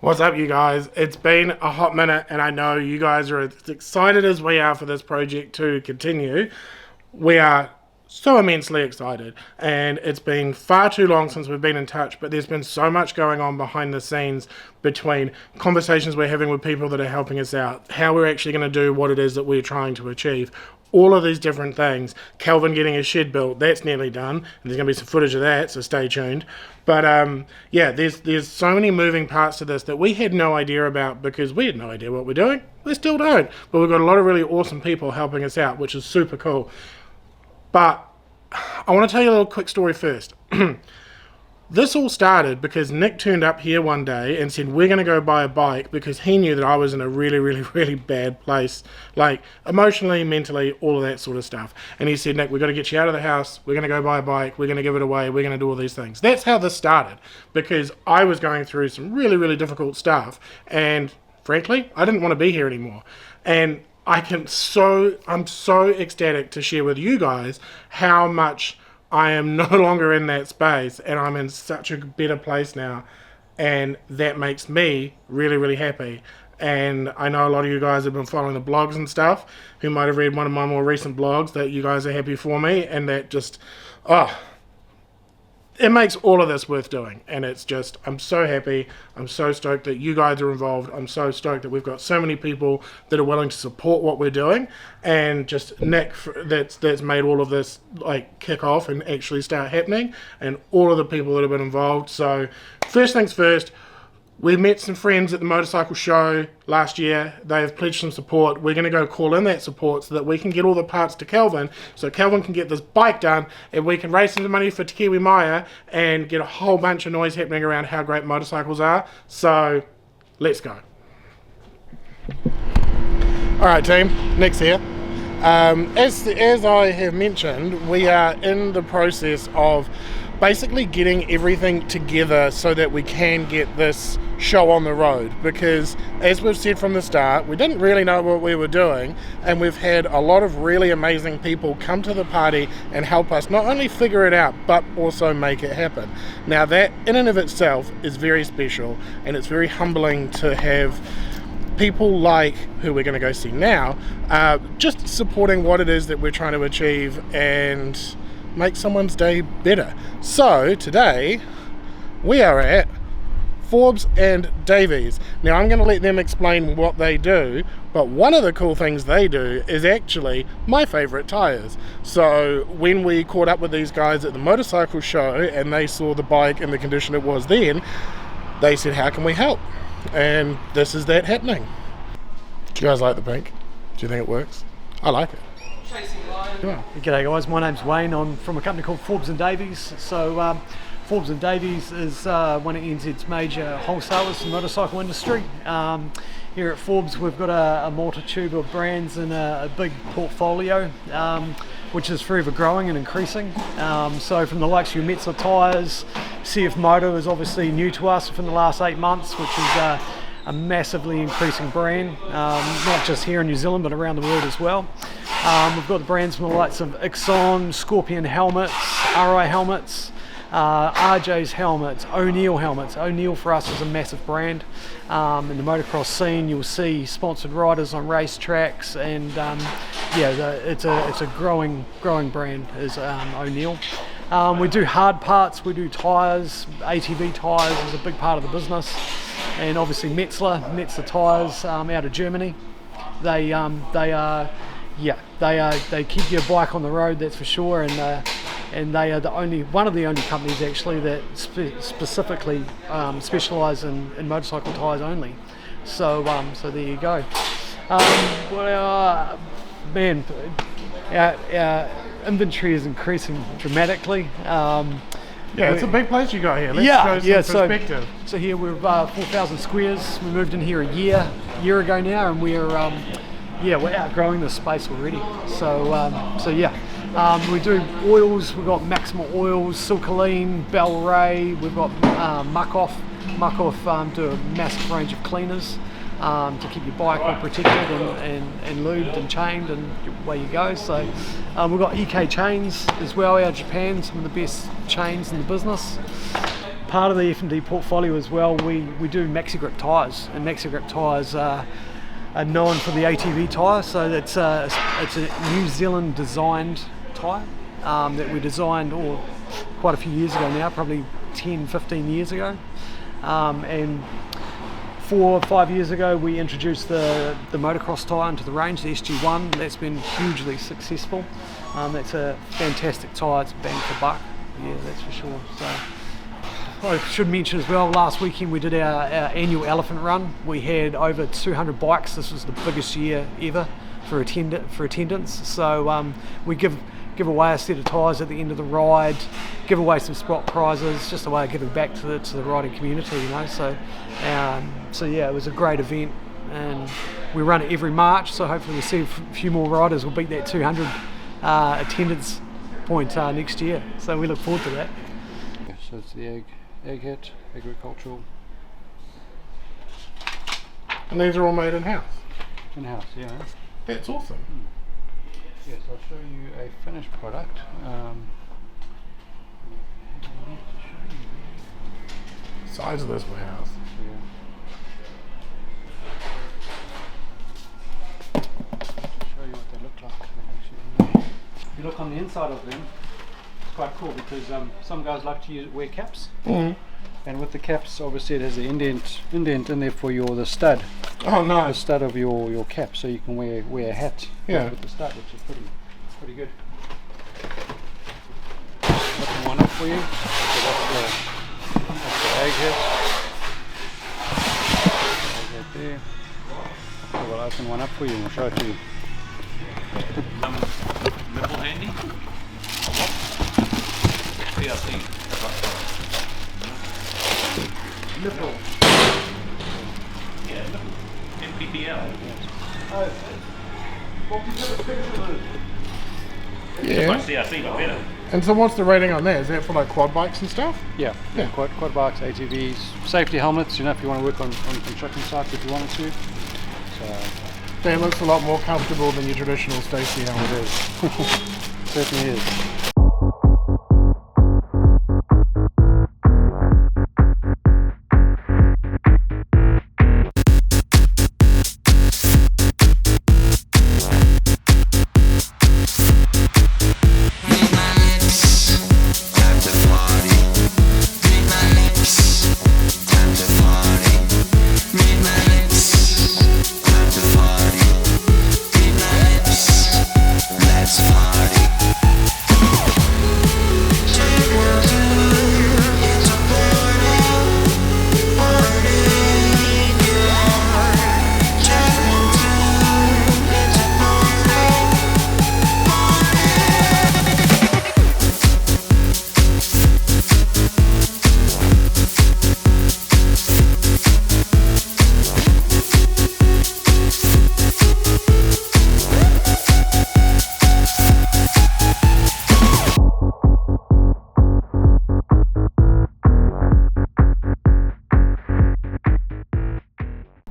What's up, you guys? It's been a hot minute, and I know you guys are as excited as we are for this project to continue. We are so immensely excited, and it's been far too long since we've been in touch, but there's been so much going on behind the scenes between conversations we're having with people that are helping us out, how we're actually going to do what it is that we're trying to achieve. All of these different things. Kelvin getting his shed built, that's nearly done. And there's going to be some footage of that, so stay tuned. But yeah, there's so many moving parts to this that we had no idea about because we had no idea what we're doing. We still don't. But we've got a lot of really awesome people helping us out, which is super cool. But I want to tell you a little quick story first. This all started because Nick turned up here one day and said, we're going to go buy a bike, because he knew that I was in a really, really, really bad place, like emotionally, mentally, all of that sort of stuff. And he said, Nick, we've got to get you out of the house. We're going to go buy a bike. We're going to give it away. We're going to do all these things. That's how this started, because I was going through some really, really difficult stuff. And frankly, I didn't want to be here anymore. And I'm so ecstatic to share with you guys how much I am no longer in that space, and I'm in such a better place now, and that makes me really, really happy. And I know a lot of you guys have been following the blogs and stuff, who might have read one of my more recent blogs, that you guys are happy for me, and that just, it makes all of this worth doing. And it's just, I'm so happy. I'm so stoked that you guys are involved. I'm so stoked that we've got so many people that are willing to support what we're doing. And just Nick, that's made all of this like kick off and actually start happening, and all of the people that have been involved. So first things first, we met some friends at the motorcycle show last year. They have pledged some support. We're going to go call in that support so that we can get all the parts to Kelvin, so Kelvin can get this bike done, and we can raise some money for Te Kiwi Maya and get a whole bunch of noise happening around how great motorcycles are. So let's go. Alright team, Nick's here. As I have mentioned, we are in the process of basically getting everything together so that we can get this show on the road, because as we've said from the start, we didn't really know what we were doing, and we've had a lot of really amazing people come to the party and help us not only figure it out but also make it happen. Now that in and of itself is very special, and it's very humbling to have people like who we're going to go see now just supporting what it is that we're trying to achieve and make someone's day better. So today we are at Forbes and Davies. Now I'm going to let them explain what they do, but one of the cool things they do is actually my favorite tires. So when we caught up with these guys at the motorcycle show and they saw the bike in the condition it was then, they said, how can we help? And this is that happening. Do you guys like the pink? Do you think it works? I like it. Yeah. G'day guys, my name's Wayne. I'm from a company called Forbes and Davies. So Forbes and Davies is one of NZ's major wholesalers in the motorcycle industry. Here at Forbes we've got a multitude of brands and a big portfolio, which is forever growing and increasing. So from the likes of your Metzer tyres, CF Moto is obviously new to us within the last 8 months, which is a massively increasing brand, not just here in New Zealand but around the world as well. We've got the brands from the likes of Ixon, Scorpion helmets, RI helmets, RJ's helmets, O'Neill helmets. O'Neill for us is a massive brand. In the motocross scene you'll see sponsored riders on race tracks, and it's a growing brand is O'Neill. We do hard parts, we do tyres, ATV tyres is a big part of the business, and obviously Metzer tyres out of Germany. They keep your bike on the road, that's for sure, and they are one of the only companies actually that specifically specialise in motorcycle tyres only. So there you go. Our inventory is increasing dramatically. It's a big place you got here. Let's show some perspective. So here we're 4,000 squares. We moved in here a year ago now, and we're outgrowing this space already. We do oils. We've got Maximal Oils, Silkaline, Bel-Ray. We've got Muck Off. Do a massive range of cleaners to keep your bike all protected and lubed and chained, and away you go. So we've got EK chains as well out of Japan, some of the best chains in the business. part of the F&D portfolio as well, we do MaxiGrip tyres, and MaxiGrip tyres are known for the ATV tyre. So it's a New Zealand designed tyre that we designed quite a few years ago now, probably 10-15 years ago, and 4 or 5 years ago we introduced the motocross tyre into the range, the SG1. That's been hugely successful. That's a fantastic tyre, it's bang for buck, yeah, that's for sure. So I should mention as well, last weekend we did our annual elephant run. We had over 200 bikes. This was the biggest year ever for attendance. So we give away a set of tyres at the end of the ride, give away some spot prizes, just a way of giving back to the riding community, you know. So yeah, it was a great event, and we run it every March. So hopefully we'll see a few more riders. We'll beat that 200 attendance point next year. So we look forward to that. Yeah, so it's the egg hit, agricultural. And these are all made in-house? In-house, yeah. That's awesome. Yes, I'll show you a finished product. Size of this warehouse. Yeah. Show you what they look like. If you look on the inside of them, it's quite cool because some guys like to wear caps. Mm. And with the caps, obviously it has an indent in there for the stud. Oh, nice. The stud of your cap, so you can wear a hat with the stud, which is pretty good. Open one up for you. So that's the egg hit. There. So we'll open one up for you and we'll show it to you. Nipple handy? PRC. Nipple. Yeah, nipple. MPPL. Yeah. Like CRC, but better. And so what's the rating on that? Is that for like quad bikes and stuff? Yeah. Quad bikes, ATVs, safety helmets, you know, if you want to work on construction sites if you wanted to. So That looks a lot more comfortable than your traditional safety helmet. it is. Certainly is.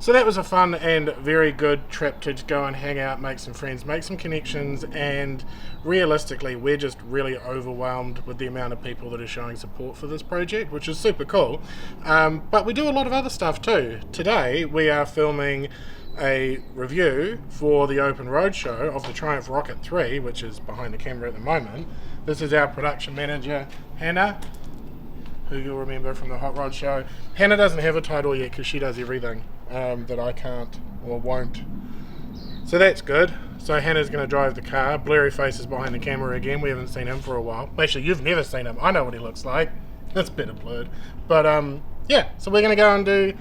So that was a fun and very good trip to go and hang out, make some friends, make some connections, and realistically we're just really overwhelmed with the amount of people that are showing support for this project, which is super cool. But we do a lot of other stuff too. Today we are filming a review for the Open Road show of the Triumph Rocket 3, which is behind the camera at the moment. This is our production manager, Hannah, who you'll remember from the Hot Rod show. Hannah doesn't have a title yet because she does everything that I can't or won't. So that's good. So Hannah's going to drive the car. Blurry Face is behind the camera again. We haven't seen him for a while. Actually, you've never seen him. I know what he looks like. That's a bit of blurred. But yeah, so we're going to go and do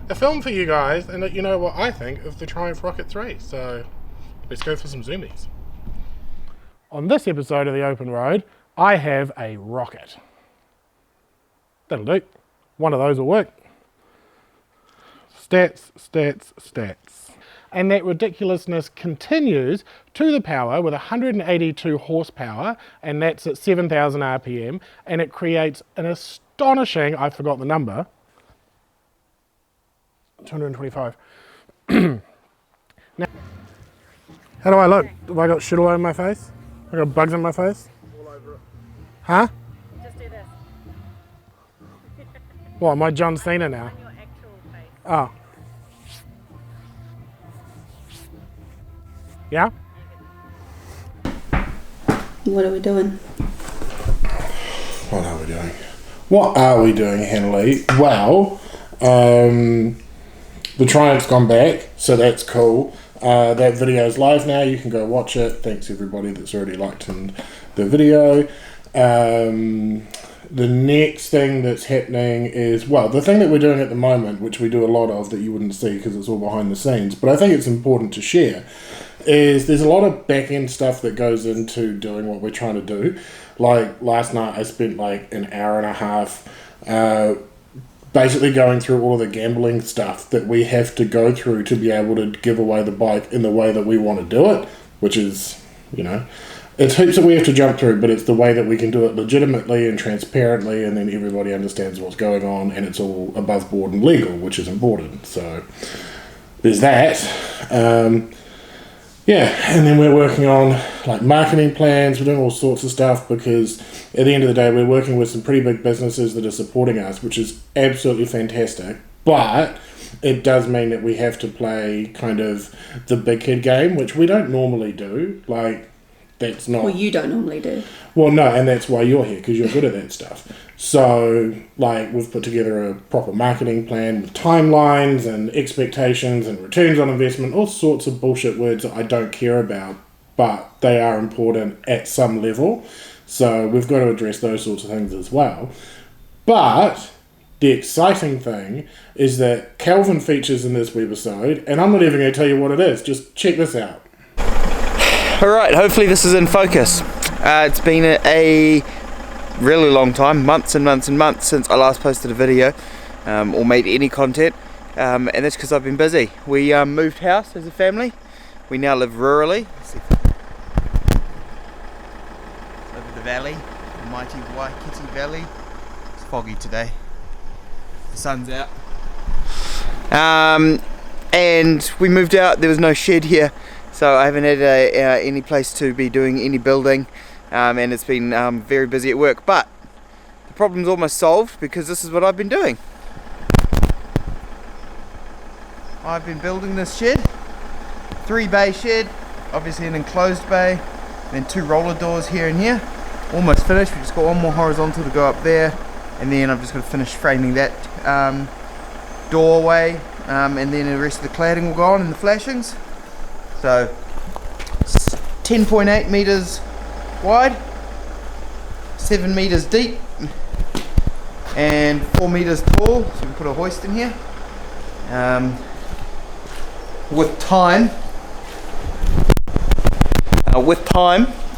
a film for you guys and let you know what I think of the Triumph Rocket 3. So let's go for some zoomies. On this episode of the Open Road, I have a rocket. That'll do. One of those will work. Stats, stats, stats. And that ridiculousness continues to the power with 182 horsepower, and that's at 7,000 RPM, and it creates an astonishing, I forgot the number, 225. Now, how do I look? Have I got shit all over my face? I got bugs on my face? All over it. Huh? Just do this. What, am I John Cena now? Your actual face. Oh. Yeah? What are we doing? What are we doing? What are we doing, Henley? Well, the Triumph's gone back, so that's cool. That video's live now. You can go watch it. Thanks everybody that's already liked the video. The next thing that's happening is, well, the thing that we're doing at the moment, which we do a lot of that you wouldn't see because it's all behind the scenes, but I think it's important to share, is there's a lot of back-end stuff that goes into doing what we're trying to do. Like last night I spent like an hour and a half basically going through all of the gambling stuff that we have to go through to be able to give away the bike in the way that we want to do it, which is, you know, it's heaps that we have to jump through, but it's the way that we can do it legitimately and transparently, and then everybody understands what's going on, and it's all above board and legal, which is important. So there's that. Yeah, and then we're working on like marketing plans. We're doing all sorts of stuff because at the end of the day, we're working with some pretty big businesses that are supporting us, which is absolutely fantastic. But it does mean that we have to play kind of the big kid game, which we don't normally do. Like, that's not... Well, you don't normally do. Well, no, and that's why you're here, because you're good at that stuff. So, like, we've put together a proper marketing plan with timelines and expectations and returns on investment, all sorts of bullshit words that I don't care about, but they are important at some level. So we've got to address those sorts of things as well. But the exciting thing is that Kelvin features in this webisode, and I'm not even going to tell you what it is. Just check this out. Alright, hopefully this is in focus. It's been a really long time, months and months and months since I last posted a video or made any content, and that's because I've been busy. We moved house as a family. We now live rurally. Over the valley, the mighty Waikiki Valley. It's foggy today. The sun's out. And we moved out. There was no shed here, so I haven't had any place to be doing any building, and it's been very busy at work, but the problem's almost solved because this is what I've been doing. I've been building this shed, 3-bay shed, obviously an enclosed bay, then 2 roller doors here and here, almost finished. We've just got one more horizontal to go up there, and then I've just got to finish framing that doorway, and then the rest of the cladding will go on and the flashings. So 10.8 meters wide, 7 meters deep, and 4 meters tall. So we put a hoist in here. With time,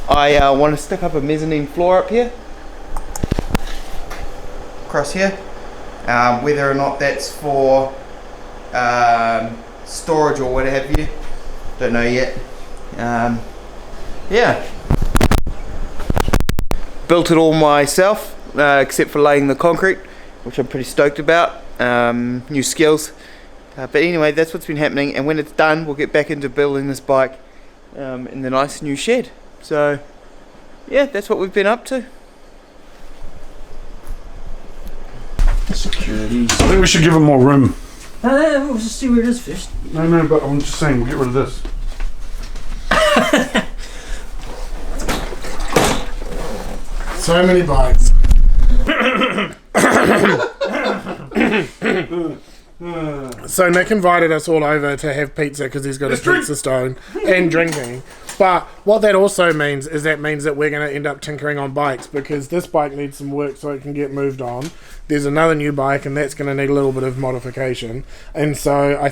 I want to stick up a mezzanine floor up here, across here. Whether or not that's for storage or what have you, don't know yet. Yeah, built it all myself, except for laying the concrete, which I'm pretty stoked about. New skills, but anyway, that's what's been happening, and when it's done we'll get back into building this bike in the nice new shed. So yeah, that's what we've been up to. Security. I think we should give him more room. We'll just see where it is first. No, but I'm just saying, we'll get rid of this. So many bikes. So Nick invited us all over to have pizza because he's got a pizza stone and drinking. But what that also means is that we're going to end up tinkering on bikes because this bike needs some work so it can get moved on. There's another new bike and that's going to need a little bit of modification. And so I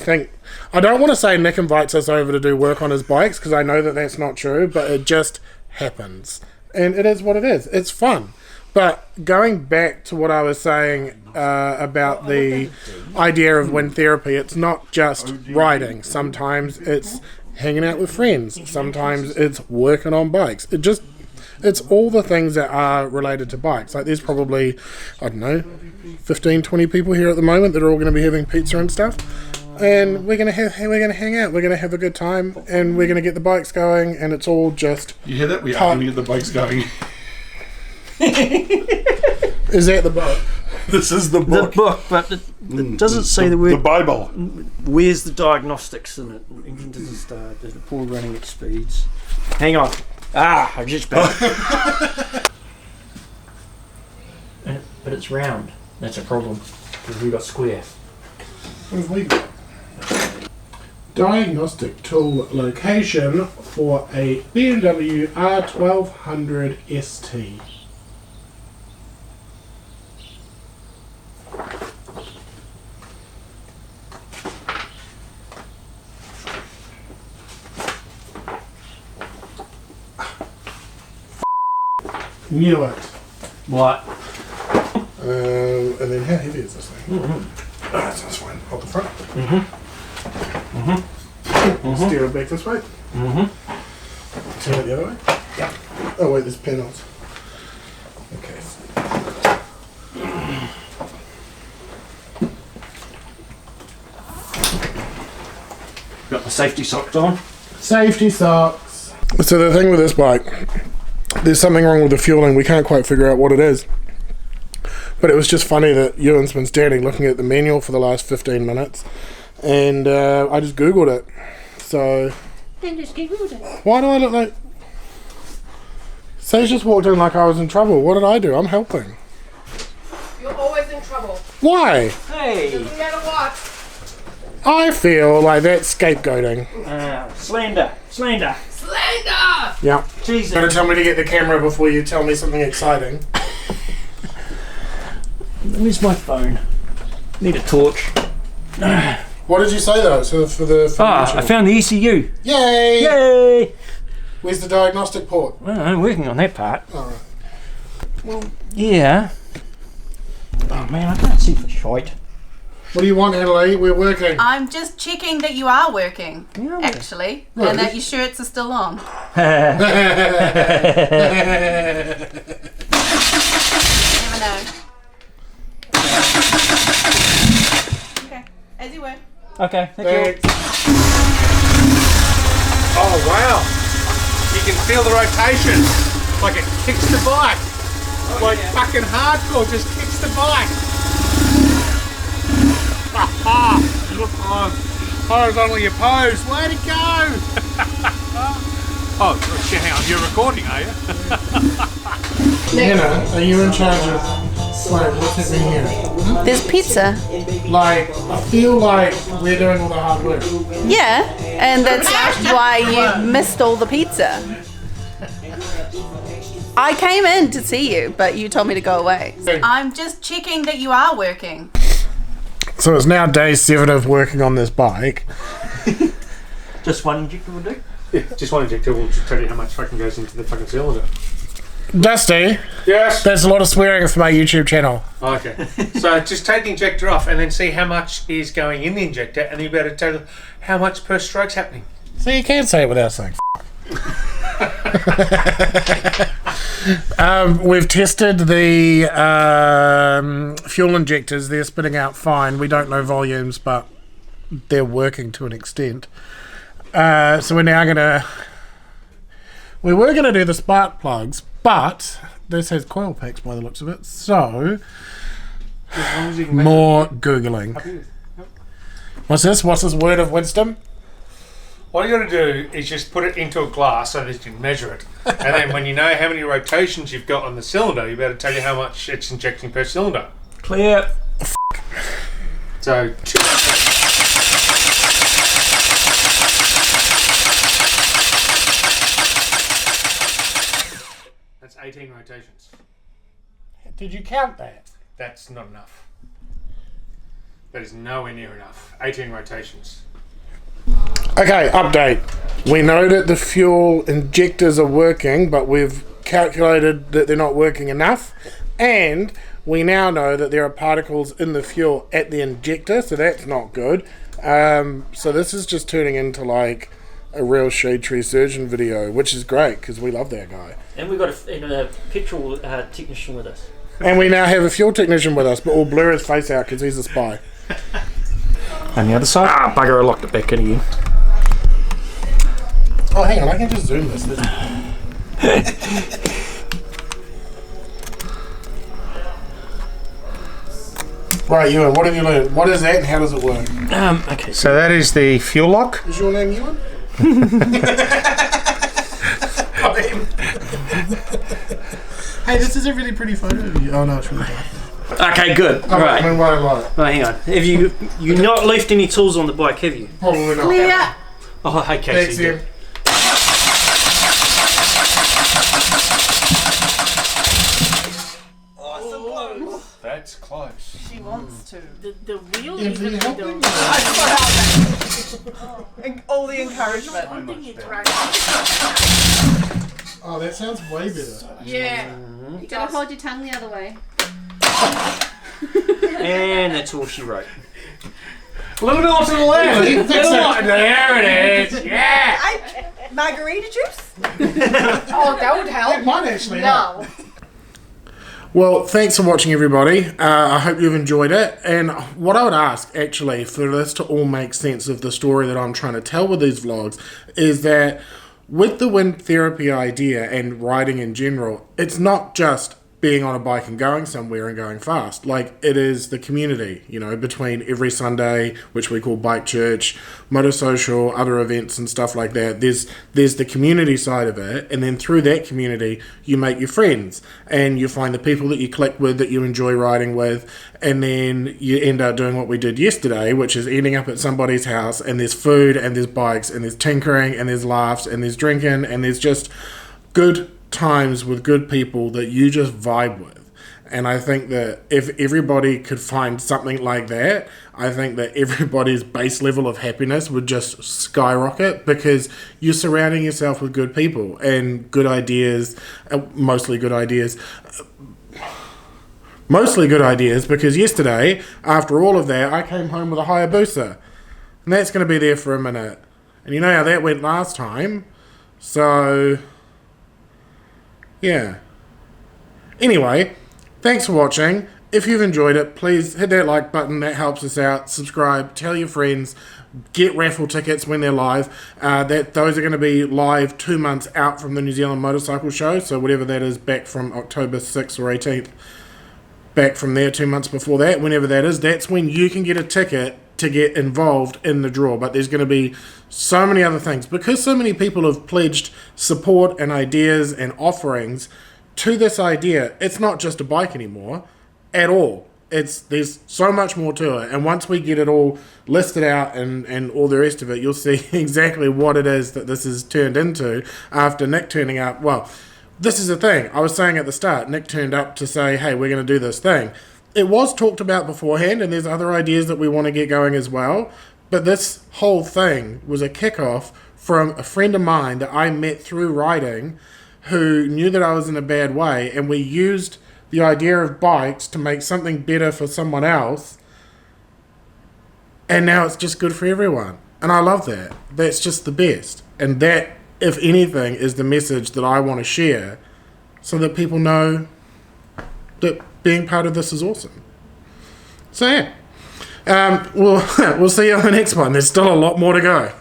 don't want to say Nick invites us over to do work on his bikes because I know that that's not true, but it just happens. And it is what it is. It's fun. But going back to what I was saying about the idea of wind therapy, it's not just riding. Sometimes it's hanging out with friends. Sometimes it's working on bikes. It's all the things that are related to bikes. Like there's probably, I don't know, 15, 20 people here at the moment that are all going to be having pizza and stuff. And we're gonna hang out. We're gonna have a good time, and we're gonna get the bikes going. And it's all just. You hear that? We are going to get the bikes going. Is that the boat? This is the The book. book, but it doesn't say the The word. Bible. Where's the diagnostics in it? Engine doesn't start. There's the poor running at speeds. Hang on. I just back. But it's round. That's a problem. Because we got square. What have we got? Diagnostic tool location for a BMW R1200 ST. Knew it. What? And then how heavy is this thing? That's fine. Hold the front. Steer it back this way. Turn it the other way. Yeah. Oh wait, there's panels. Okay. Got the safety socks on. Safety socks. So the thing with this bike, there's something wrong with the fueling. We can't quite figure out what it is. But it was just funny that Ewan's been standing looking at the manual for the last 15 minutes, and I just googled it. So why do I look like? Sage just walked in like I was in trouble. What did I do? I'm helping. You're always in trouble. Why? Hey! Doesn't matter what. I feel like that's scapegoating. Slander! Slander! Yeah. Jesus. You're gonna tell me to get the camera before you tell me something exciting. Where's my phone? Need a torch. What did you say though? So for the I found the ECU. Yay! Yay! Where's the diagnostic port? Well, I'm working on that part. Alright. Yeah. Oh man, I can't see for shite. What do you want, Adelaide? We're working. I'm just checking that you are working, Yeah. actually, Right. and that your shirts are still on. Never Never know. Okay, as you were. Okay, thank you. Thanks. Oh wow! You can feel the rotation. Like it kicks the bike. Like fucking hardcore, just kicks the bike. Look on. Horizontally opposed. Way to go! Oh shit, hang on. You're recording, are you? Hannah, are you in charge of what's happening here? There's pizza. Like, I feel like we're doing all the hard work. Yeah, and that's why you missed all the pizza. I came in to see you, but you told me to go away. I'm just checking that you are working. So it's now day 7 of working on this bike. Just one injector will do? Yeah, just one injector will just tell you how much fucking goes into the fucking cylinder. Dusty, Yes. there's a lot of swearing for my YouTube channel. Okay. So just take the injector off and then see how much is going in the injector, and you better tell how much per stroke's happening. So you can't say it without saying we've tested the fuel injectors. They're spitting out fine. We don't know volumes, but they're working to an extent. So we're now gonna... We were going to do the spark plugs, but this has coil packs by the looks of it, so more Googling. What's this? What's this word of wisdom? All you got to do is just put it into a glass so that you can measure it. And then when you know how many rotations you've got on the cylinder, you better tell you how much it's injecting per cylinder. Clear. So... That's 18 rotations. Did you count that? That's not enough. That is nowhere near enough. 18 rotations. Okay, update. We know that the fuel injectors are working, but we've calculated that they're not working enough, and we now know that there are particles in the fuel at the injector, so that's not good. So this is just turning into like a real shade tree surgeon video, which is great because we love that guy. And we've got a petrol technician with us. And we now have a fuel technician with us, but we'll blur his face out because he's a spy. And the other side? Ah, bugger, I locked it back in again. Oh, hang on, I can just zoom this. Right, Ewan, what have you learned? What is that and how does it work? Okay. So that is the fuel lock. Is your name Ewan? Hey, this is a really pretty photo of you. Oh no, it's really bad. Okay, good. Oh, Right. I mean, what I like. Right, hang on. Have you not left any tools on the bike, have you? Probably not. Clear. Oh, okay. Thanks, so you Em. did. That's close. She wants to. The wheel Em, is can you help me? And all the encouragement. Oh, that sounds way better. Yeah. You gotta hold your tongue the other way. And that's all she wrote. A little bit off to the left. There it is. Yeah. Margarita juice? Oh, that would help. It might actually help. No. Well, thanks for watching, everybody. I hope you've enjoyed it. And what I would ask, actually, for this to all make sense of the story that I'm trying to tell with these vlogs, is that with the wind therapy idea and riding in general, it's not just being on a bike and going somewhere and going fast. Like, it is the community, you know, between every Sunday, which we call bike church, motor social, other events and stuff like that. There's the community side of it, and then through that community you make your friends and you find the people that you click with, that you enjoy riding with, and then you end up doing what we did yesterday, which is ending up at somebody's house and there's food and there's bikes and there's tinkering and there's laughs and there's drinking and there's just good times with good people that you just vibe with. And I think that if everybody could find something like that, I think that everybody's base level of happiness would just skyrocket, because you're surrounding yourself with good people and good ideas, mostly good ideas, because yesterday, after all of that, I came home with a Hayabusa, and that's going to be there for a minute. And you know how that went last time, so yeah. Anyway, thanks for watching. If you've enjoyed it, please hit that like button. That helps us out. Subscribe. Tell your friends. Get raffle tickets when they're live. Those are going to be live 2 months out from the New Zealand Motorcycle Show. So whatever that is, back from October 6th or 18th. Back from there 2 months before that. Whenever that is, that's when you can get a ticket to get involved in the draw. But there's going to be so many other things, because so many people have pledged support and ideas and offerings to this idea. It's not just a bike anymore at all. There's so much more to it, and once we get it all listed out and all the rest of it, you'll see exactly what it is that this has turned into after Nick turning up. Well, this is the thing I was saying at the start. Nick turned up to say, hey, we're going to do this thing. It was talked about beforehand, and there's other ideas that we want to get going as well. But this whole thing was a kickoff from a friend of mine that I met through riding, who knew that I was in a bad way, and we used the idea of bikes to make something better for someone else. And now it's just good for everyone. And I love that. That's just the best. And that, if anything, is the message that I want to share, so that people know that being part of this is awesome. So yeah, we'll see you on the next one. There's still a lot more to go.